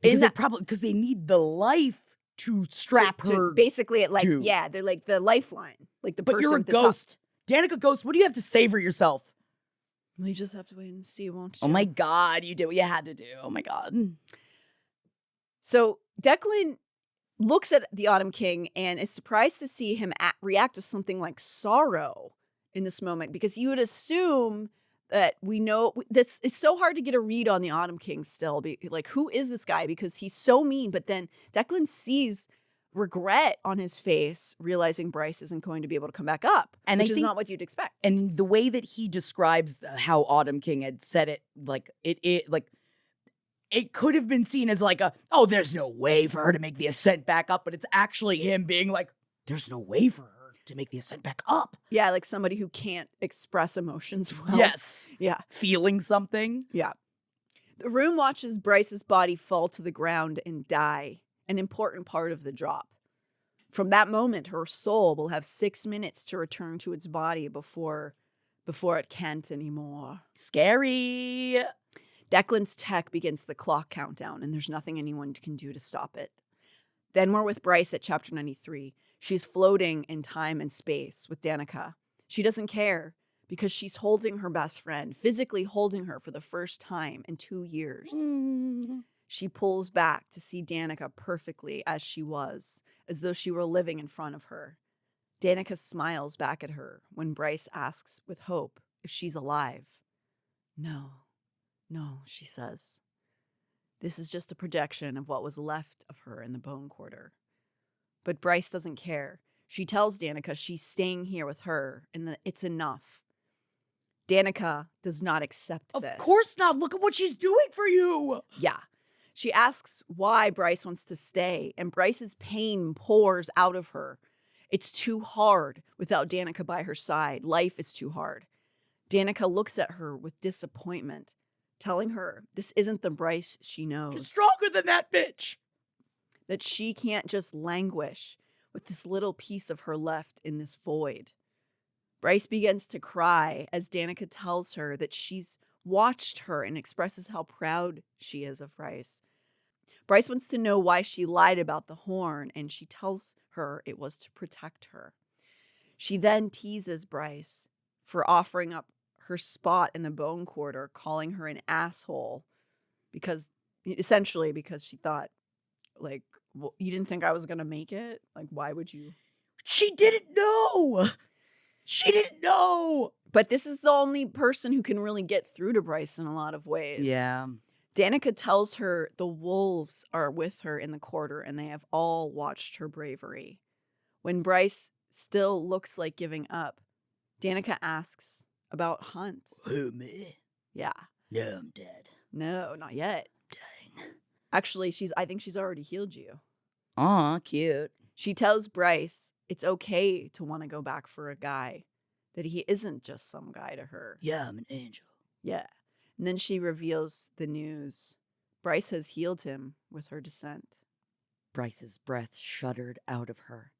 right. Because they need the life to strap her. Basically, it like, to. Yeah, they're like the lifeline. Like the person. But you're a at the ghost. Danica Ghost, what do you have to say for yourself? We just have to wait and see, won't you? Oh my God, you did what you had to do. Oh my God. So Declan looks at the Autumn King and is surprised to see him react with something like sorrow in this moment, because you would assume that we know this. It's so hard to get a read on the Autumn King still. Like, who is this guy? Because he's so mean. But then Declan sees regret on his face, realizing Bryce isn't going to be able to come back up, which is not what you'd expect. And the way that he describes how Autumn King had said it, like it could have been seen as like there's no way for her to make the ascent back up, but it's actually him being like, there's no way for her to make the ascent back up. Yeah, like somebody who can't express emotions well. Yes. Yeah. Feeling something. Yeah. The room watches Bryce's body fall to the ground and die, an important part of the drop. From that moment, her soul will have 6 minutes to return to its body before it can't anymore. Scary. Declan's tech begins the clock countdown, and there's nothing anyone can do to stop it. Then we're with Bryce at chapter 93. She's floating in time and space with Danica. She doesn't care because she's holding her best friend, physically holding her for the first time in 2 years. She pulls back to see Danica perfectly as she was, as though she were living in front of her. Danica smiles back at her when Bryce asks with hope if she's alive. No, she says. This is just a projection of what was left of her in the bone quarter. But Bryce doesn't care. She tells Danica she's staying here with her and that it's enough. Danica does not accept this. Of course not. Look at what she's doing for you. Yeah. She asks why Bryce wants to stay, and Bryce's pain pours out of her. It's too hard without Danica by her side. Life is too hard. Danica looks at her with disappointment, telling her this isn't the Bryce she knows. She's stronger than that bitch. That she can't just languish with this little piece of her left in this void. Bryce begins to cry as Danica tells her that she's watched her and expresses how proud she is of Bryce. Bryce wants to know why she lied about the horn, and she tells her it was to protect her. She then teases Bryce for offering up her spot in the bone quarter, calling her an asshole because she thought, like, well, you didn't think I was going to make it? Like, why would you? She didn't know. She didn't know. But this is the only person who can really get through to Bryce in a lot of ways. Yeah. Danica tells her the wolves are with her in the quarter and they have all watched her bravery. When Bryce still looks like giving up. Danica asks about Hunt. Who, me? Yeah. No, I'm dead. No, not yet. Dang. Actually, I think she's already healed you. Aw, cute. She tells Bryce it's okay to want to go back for a guy, that he isn't just some guy to her. Yeah, I'm an angel. Yeah. And then she reveals the news. Bryce has healed him with her descent. Bryce's breath shuddered out of her.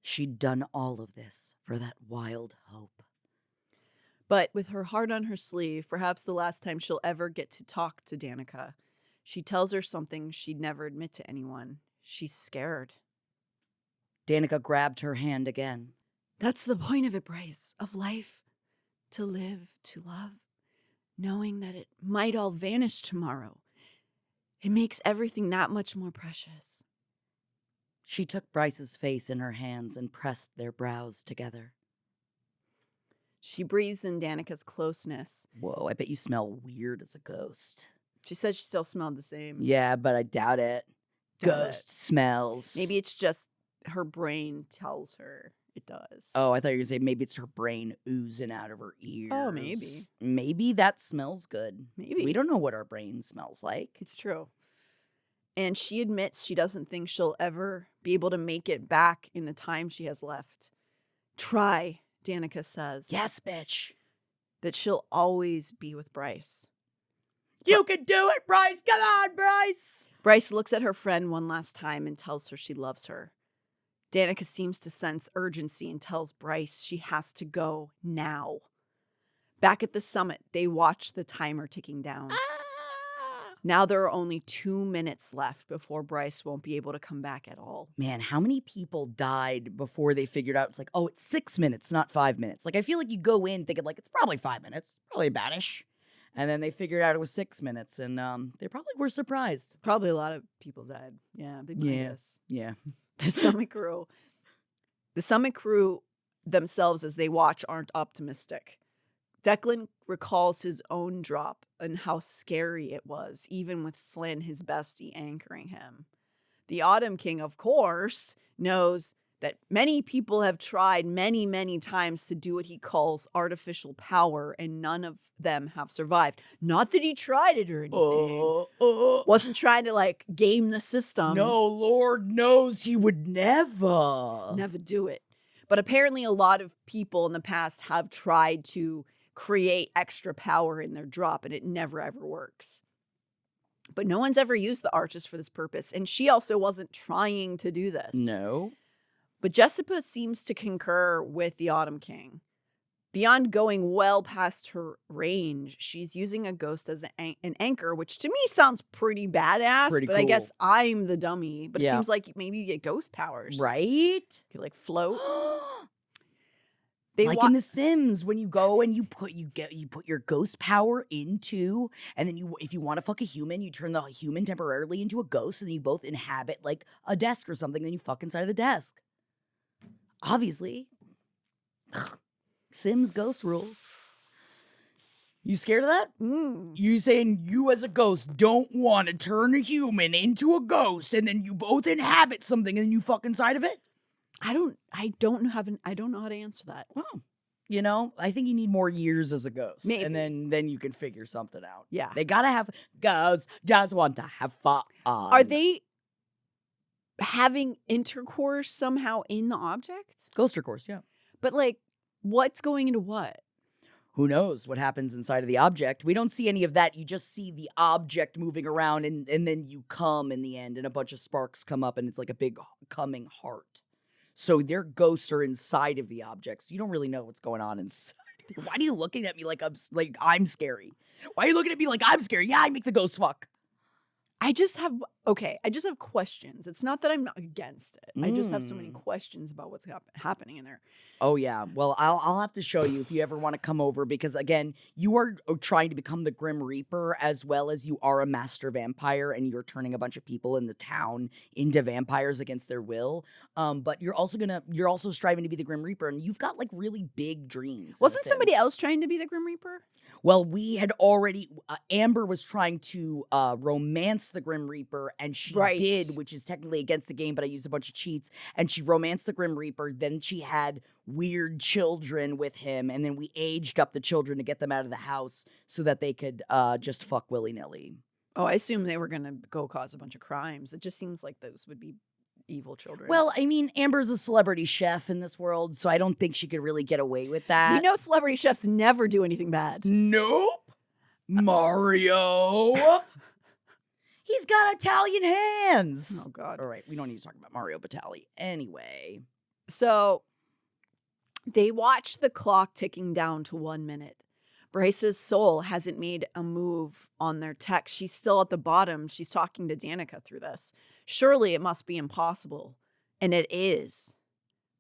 She'd done all of this for that wild hope. But with her heart on her sleeve, perhaps the last time she'll ever get to talk to Danica, she tells her something she'd never admit to anyone. She's scared. Danica grabbed her hand again. That's the point of it, Bryce, of life. To live, to love, knowing that it might all vanish tomorrow. It makes everything that much more precious. She took Bryce's face in her hands and pressed their brows together. She breathes in Danica's closeness. Whoa, I bet you smell weird as a ghost. She said she still smelled the same. Yeah, but I doubt it. Ghost smells. Maybe it's just her brain tells her it does. Oh, I thought you were going to say maybe it's her brain oozing out of her ears. Oh, maybe. Maybe that smells good. Maybe. We don't know what our brain smells like. It's true. And she admits she doesn't think she'll ever be able to make it back in the time she has left. Try, Danica says. Yes, bitch. That she'll always be with Bryce. You can do it, Bryce. Come on, Bryce. Bryce looks at her friend one last time and tells her she loves her. Danica seems to sense urgency and tells Bryce she has to go now. Back at the summit, they watch the timer ticking down. Now there are only 2 minutes left before Bryce won't be able to come back at all. Man, how many people died before they figured out it's like, oh, it's 6 minutes, not 5 minutes. Like, I feel like you go in thinking like, it's probably 5 minutes, probably about-ish. And then they figured out it was 6 minutes, and they probably were surprised. Probably a lot of people died. Yeah, big minus. Yeah. The summit crew themselves, as they watch, aren't optimistic. Declan recalls his own drop and how scary it was, even with Flynn, his bestie, anchoring him. The Autumn King, of course, knows that many people have tried many, many times to do what he calls artificial power, and none of them have survived. Not that he tried it or anything. Wasn't trying to, like, game the system. No, Lord knows he would never. Never do it. But apparently a lot of people in the past have tried to create extra power in their drop, and it never, ever works. But no one's ever used the arches for this purpose, and she also wasn't trying to do this. No. But Jessica seems to concur with the Autumn King. Beyond going well past her range, she's using a ghost as an anchor, which to me sounds pretty badass. Pretty but cool. I guess I'm the dummy. But Yeah. it seems like maybe you get ghost powers. Right? You could, like, float. Like in The Sims, when you go and you put your ghost power into, and then if you want to fuck a human, you turn the human temporarily into a ghost, and you both inhabit like a desk or something, then you fuck inside of the desk. Obviously. Sims ghost rules. You scared of that? You saying you as a ghost don't want to turn a human into a ghost, and then you both inhabit something and you fuck inside of it? I don't know how to answer that. Well, you know, I think you need more years as a ghost. Maybe. And then you can figure something out. Yeah. They gotta have ghosts just want to have fun. Are they having intercourse somehow in the object? Ghost intercourse, yeah. But, like, what's going into what? Who knows what happens inside of the object? We don't see any of that. You just see the object moving around, and then you come in the end, and a bunch of sparks come up, and it's like a big coming heart. So their ghosts are inside of the objects. You don't really know what's going on inside. Why are you looking at me like I'm scary? Why are you looking at me like I'm scary? Yeah, I make the ghost fuck. I just have questions. It's not that I'm not against it. I just have so many questions about what's happening in there. Oh, yeah. Well, I'll have to show you if you ever want to come over, because, again, you are trying to become the Grim Reaper as well as you are a master vampire, and you're turning a bunch of people in the town into vampires against their will. But you're also striving to be the Grim Reaper, and you've got, like, really big dreams. Wasn't somebody else trying to be the Grim Reaper? Well, we had already Amber was trying to romance the Grim Reaper, and she Right. did, which is technically against the game, but I used a bunch of cheats, and she romanced the Grim Reaper. Then she had weird children with him, and then we aged up the children to get them out of the house so that they could just fuck willy-nilly. Oh, I assume they were going to go cause a bunch of crimes. It just seems like those would be evil children. Well, I mean, Amber's a celebrity chef in this world, so I don't think she could really get away with that. We know celebrity chefs never do anything bad. Nope. Mario. He's got Italian hands. Oh, God. All right, we don't need to talk about Mario Batali. Anyway. So they watch the clock ticking down to 1 minute. Bryce's soul hasn't made a move on their text. She's still at the bottom. She's talking to Danica through this. Surely it must be impossible. And it is.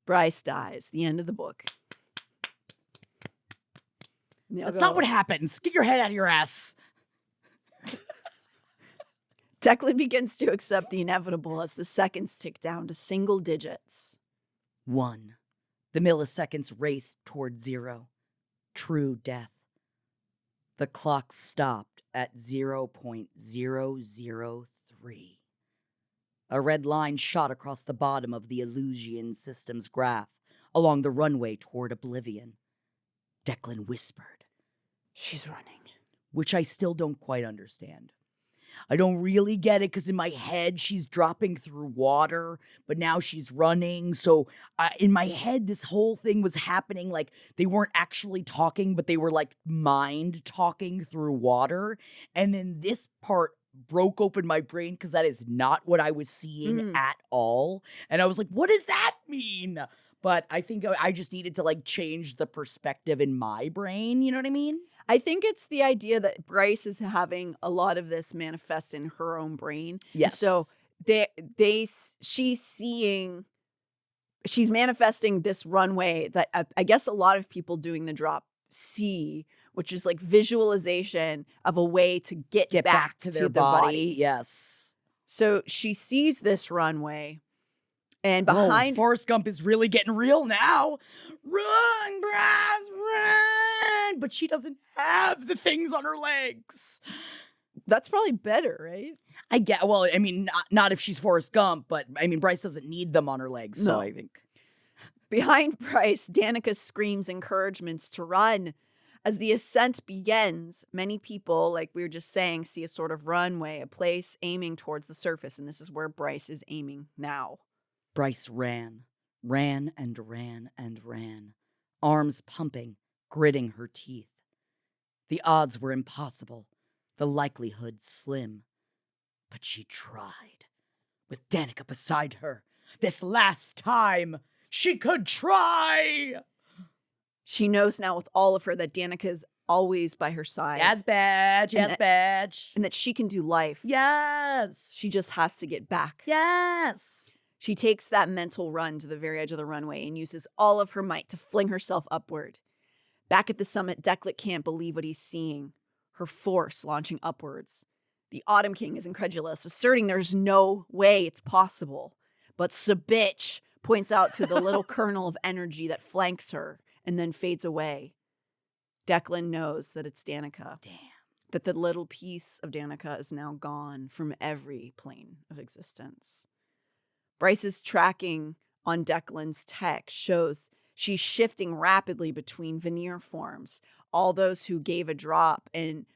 Bryce dies. The end of the book. That's not what happens. Get your head out of your ass. Declan begins to accept the inevitable as the seconds tick down to single digits. 1. The milliseconds race toward 0. True death. The clock stopped at 0.003. A red line shot across the bottom of the Illusion Systems graph along the runway toward oblivion. Declan whispered. She's running. Which I still don't quite understand. I don't really get it because in my head she's dropping through water, but now she's running. So in my head, this whole thing was happening like they weren't actually talking, but they were like mind talking through water. And then this part broke open my brain because that is not what I was seeing at all. And I was like, what does that mean? But I think I just needed to like change the perspective in my brain. You know what I mean? I think it's the idea that Bryce is having a lot of this manifest in her own brain. Yes. So she's manifesting this runway that I guess a lot of people doing the drop see, which is like visualization of a way to get back to their body. Yes. So she sees this runway. And behind Forrest Gump is really getting real now. Run, Bryce, run! But she doesn't have the things on her legs. That's probably better, right? I get. Well, I mean, not if she's Forrest Gump, but I mean, Bryce doesn't need them on her legs, so No. I think. Behind Bryce, Danica screams encouragements to run. As the ascent begins, many people, like we were just saying, see a sort of runway, a place aiming towards the surface, and this is where Bryce is aiming now. Bryce ran and ran and ran, arms pumping, gritting her teeth. The odds were impossible, the likelihood slim. But she tried. With Danica beside her, this last time, she could try! She knows now with all of her that Danica's always by her side. Yes, badge, badge. And that she can do life. Yes. She just has to get back. Yes. She takes that mental run to the very edge of the runway and uses all of her might to fling herself upward. Back at the summit, Declan can't believe what he's seeing. Her force launching upwards. The Autumn King is incredulous, asserting there's no way it's possible. But Sabitch points out to the little kernel of energy that flanks her and then fades away. Declan knows that it's Danica. Damn. That the little piece of Danica is now gone from every plane of existence. Bryce's tracking on Declan's tech shows she's shifting rapidly between veneer forms. All those who gave a drop and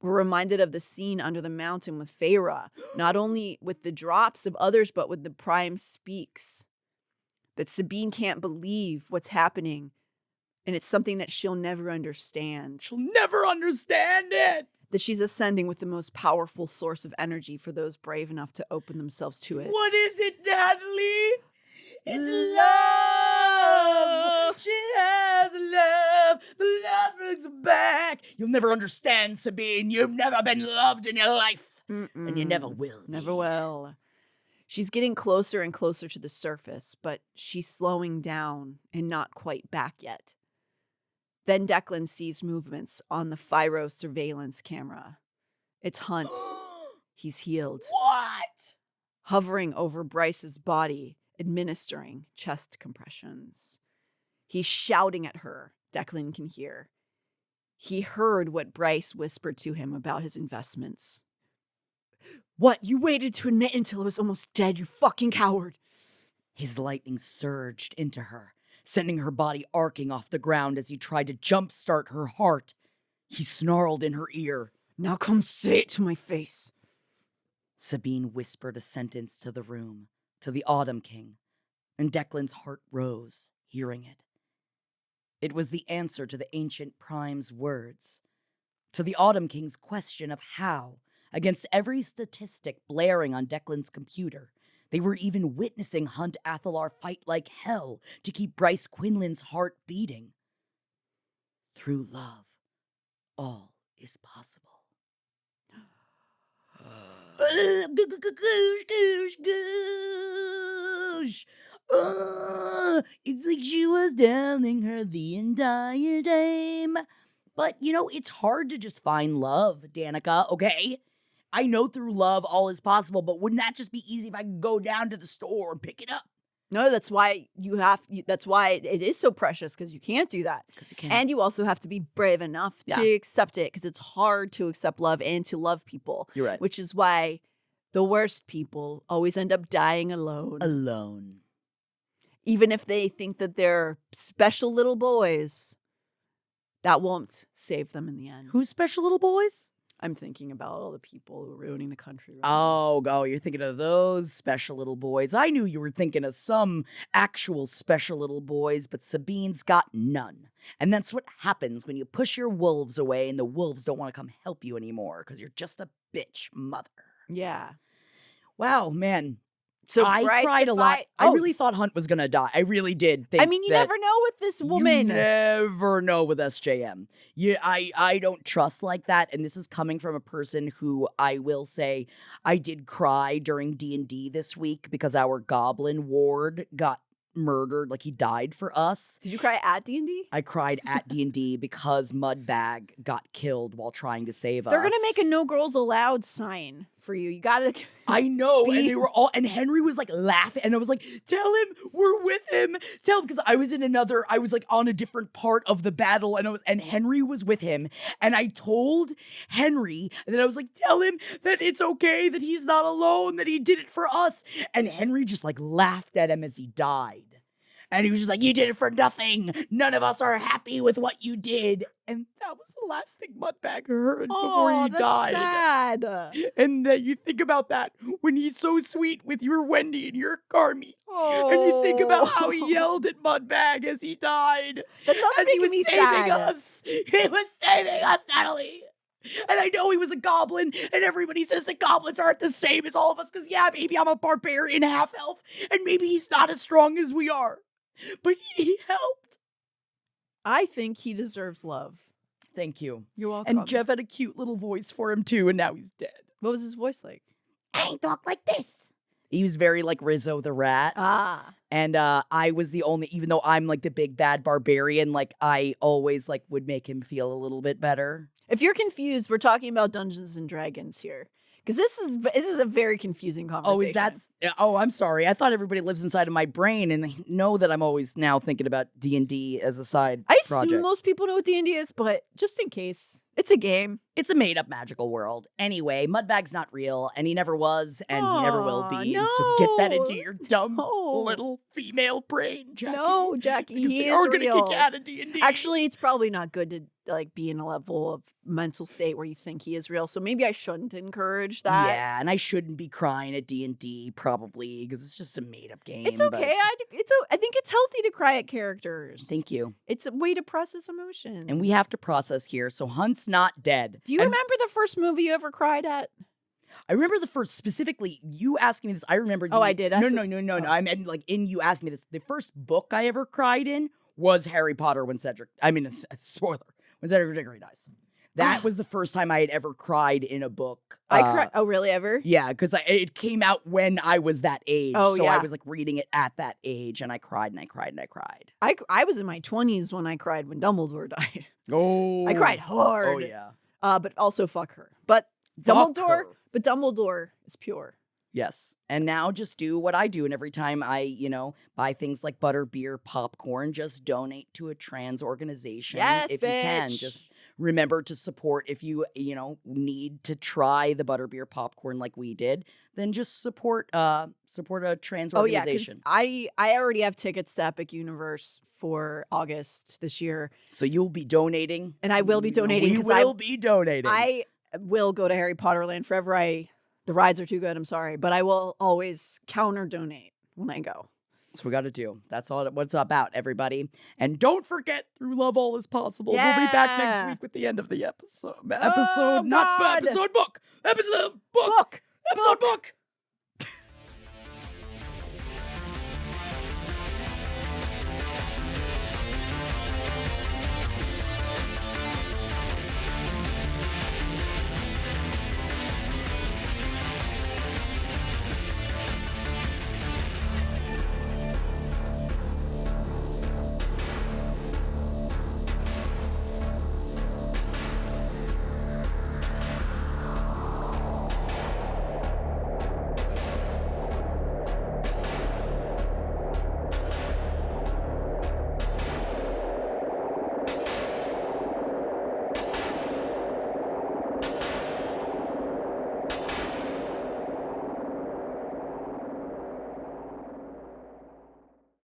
were reminded of the scene under the mountain with Feyre, not only with the drops of others, but with the Prime speaks. That Sabine can't believe what's happening, and it's something that she'll never understand. She'll never understand it! That she's ascending with the most powerful source of energy for those brave enough to open themselves to it. What is it, Natalie? It's love! She has love! The love is back! You'll never understand, Sabine. You've never been loved in your life. And you never will. Never will. She's getting closer and closer to the surface, but she's slowing down and not quite back yet. Then Declan sees movements on the Fyro surveillance camera. It's Hunt. He's healed. What? Hovering over Bryce's body, administering chest compressions. He's shouting at her. Declan can hear. he heard what Bryce whispered to him about his investments. What? You waited to admit until it was almost dead, you fucking coward. His lightning surged into her, sending her body arcing off the ground as he tried to jumpstart her heart. He snarled in her ear. Now come say it to my face. Sabine whispered a sentence to the room, to the Autumn King, and Declan's heart rose, hearing it. It was the answer to the ancient prime's words, to the Autumn King's question of how, against every statistic blaring on Declan's computer, they were even witnessing Hunt Athalar fight like hell to keep Bryce Quinlan's heart beating. Through love, all is possible. Goosh, goosh. It's like she was telling her the entire time. But, it's hard to just find love, Danica, okay? I know through love all is possible, but wouldn't that just be easy if I could go down to the store and pick it up? No, that's why that's why it is so precious, because you can't do that. Because you can't. And you also have to be brave enough to accept it, because it's hard to accept love and to love people. You're right. Which is why the worst people always end up dying alone. Alone. Even if they think that they're special little boys, that won't save them in the end. Who's special little boys? I'm thinking about all the people who are ruining the country right now. Oh, you're thinking of those special little boys. I knew you were thinking of some actual special little boys, but Sabine's got none. And that's what happens when you push your wolves away and the wolves don't want to come help you anymore because you're just a bitch mother. Yeah. Wow, man. So I Bryce cried a lot. Oh. I really thought Hunt was going to die. I really did think I mean, you never know with this woman. You never know with SJM. I don't trust like that. And this is coming from a person who I will say I did cry during D&D this week because our goblin ward got murdered. Like, he died for us. Did you cry at D&D? I cried at D&D because Mudbag got killed while trying to save us. They're going to make a no girls allowed sign for you. You got to... I know, and they were all, and Henry was like laughing, and I was like, tell him we're with him, tell him, because I was like on a different part of the battle, and Henry was with him, and I told Henry that I was like, tell him that it's okay, that he's not alone, that he did it for us, and Henry just like laughed at him as he died. And he was just like, you did it for nothing. None of us are happy with what you did. And that was the last thing Mudbag heard before he died. Sad. And you think about that when he's so sweet with your Wendy and your Carmi. Oh. And you think about how he yelled at Mudbag as he died. That does as make he was me saving sad. us. He was saving us, Natalie. And I know he was a goblin, and everybody says that goblins aren't the same as all of us, because maybe I'm a barbarian half-elf, and maybe he's not as strong as we are. But he helped. I think he deserves love. Thank you. You're welcome. And Jeff had a cute little voice for him too, and now he's dead. What was his voice like? I talk like this. He was very like Rizzo the Rat. Ah. And I was the only, even though I'm like the big bad barbarian, like I always like would make him feel a little bit better. If you're confused, we're talking about Dungeons and Dragons here. Because this is a very confusing conversation. I'm sorry. I thought everybody lives inside of my brain, and I know that I'm always now thinking about D&D as a side project. I assume most people know what D&D is, but just in case, it's a game. It's a made-up magical world. Anyway, Mudbag's not real, and he never was, and he never will be. No. And so get that into your dumb little female brain, Jackie. No, Jackie, he is real. We're real. gonna kick you out of D&D. Actually, it's probably not good to like be in a level of mental state where you think he is real. So maybe I shouldn't encourage that. Yeah, and I shouldn't be crying at D&D probably because it's just a made-up game. It's okay. I think it's healthy to cry at characters. Thank you. It's a way to process emotion. And we have to process here. So Hunt's not dead. Do you remember the first movie you ever cried at? I remember the first, specifically, you asking me this. I remember. I did. No. I meant like in you asking me this. The first book I ever cried in was Harry Potter when Cedric, spoiler, when Cedric Diggory dies. That was the first time I had ever cried in a book. I cried. Oh, really? Ever? Yeah, because it came out when I was that age. Oh, so yeah. I was like reading it at that age, and I cried and I cried and I cried. I was in my 20s when I cried when Dumbledore died. Oh, I cried hard. Oh yeah. But also fuck her. But Fuck Dumbledore. her. But Dumbledore is pure. Yes. And now just do what I do. And every time I, buy things like butter, beer, popcorn, just donate to a trans organization. Yes, If you can, bitch. just remember to support. If you, need to try the butter, beer, popcorn like we did, then just support a trans Oh yeah, because organization. I already have tickets to Epic Universe for August this year, So you'll be donating. and I will be donating. We 'Cause will be donating. I will go to Harry Potter Land forever. The rides are too good. I'm sorry, but I will always counter donate when I go. That's what we got to do. That's all what's about, everybody. And don't forget, through love all is possible. We'll be back next week with the end of the episode. Oh, Not God. episode book. Episode book. Book. Episode book.